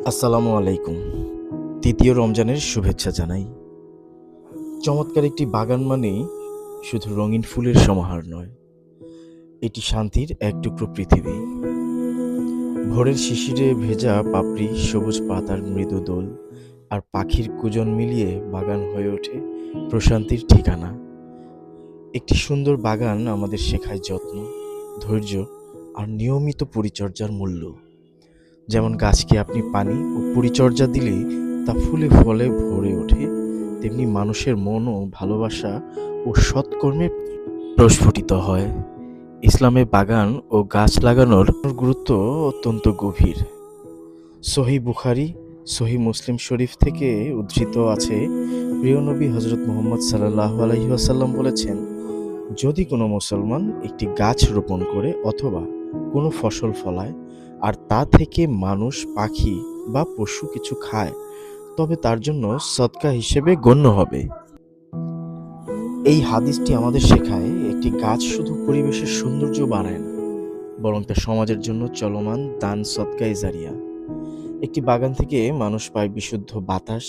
আসসালামু আলাইকুম। তৃতীয় রমজানের শুভেচ্ছা জানাই। চমৎকার একটি বাগান মানেই শুধু রঙিন ফুলের সমাহার নয়, এটি শান্তির এক টুকরো পৃথিবী। ভোরের শিশিরে ভেজা পাপড়ি, সবুজ পাতার মৃদু দোল আর পাখির কুজন মিলিয়ে বাগান হয়ে ওঠে প্রশান্তির ঠিকানা। একটি সুন্দর বাগান আমাদের শেখায় যত্ন, ধৈর্য আর নিয়মিত পরিচর্যার মূল্য। যেমন গাছকে আপনি পানি ও পরিচর্যা দিলে তা ফুলে ফলে ভরে ওঠে, তেমনি মানুষের মনও ভালোবাসা ও সৎকর্মে প্রস্ফুটিত হয়। ইসলামে বাগান ও গাছ লাগানোর গুরুত্ব অত্যন্ত গভীর। সহিহ বুখারী, সহিহ মুসলিম শরীফ থেকে উদ্ধৃত আছে, প্রিয় নবী হযরত মুহাম্মদ সাল্লাল্লাহু আলাইহি ওয়াসাল্লাম বলেছেন, যদি কোনো মুসলমান একটি গাছ রোপণ করে অথবা কোনো ফসল ফলায় আর তা থেকে মানুষ, পাখি বা পশু কিছু খায়, তবে তার জন্য সদকা হিসেবে গণ্য হবে। এই হাদিসটি আমাদের শেখায়, একটি গাছ শুধু পরিবেশের সৌন্দর্য বাড়ায় না, বরং তা সমাজের জন্য চলমান দান সদকায়ে জারিয়া। একটি বাগান থেকে মানুষ পায় বিশুদ্ধ বাতাস,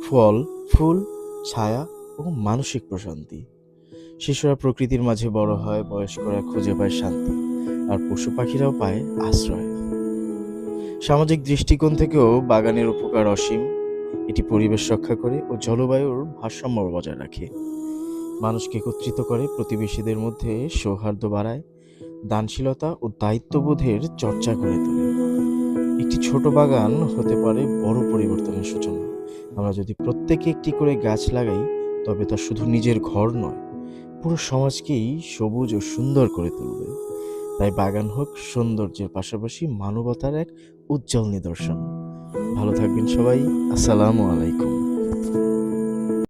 ফল, ফুল, ছায়া ও মানসিক প্রশান্তি। শিশুরা প্রকৃতির মাঝে বড় হয়, বয়স্করা খুঁজে পায় শান্তি, আর পশু পাখিরাও পায় আশ্রয়। সামাজিক দৃষ্টিকোণ থেকেও বাগানের উপকার অসীম। এটি পরিবেশ রক্ষা করে ও জলবায়ুর ভারসাম্য বজায় রাখে। মানুষকে একত্রিত করে, প্রতিবেশীদের মধ্যে সৌহার্দ্য বাড়ায়, দানশীলতা ও দায়িত্ববোধের চর্চা করে তোলে। একটি ছোট বাগান হতে পারে বড় পরিবর্তনের সূচনা। আমরা যদি প্রত্যেকে একটি করে গাছ লাগাই, তবে তা শুধু নিজের ঘর নয়, পুরো সমাজকেই সবুজ ও সুন্দর করে তুলবে। তাই বাগান হোক সৌন্দর্যের পাশাপাশি মানবতার এক উজ্জ্বল নিদর্শন। ভালো থাকবেন সবাই। আসসালামু আলাইকুম।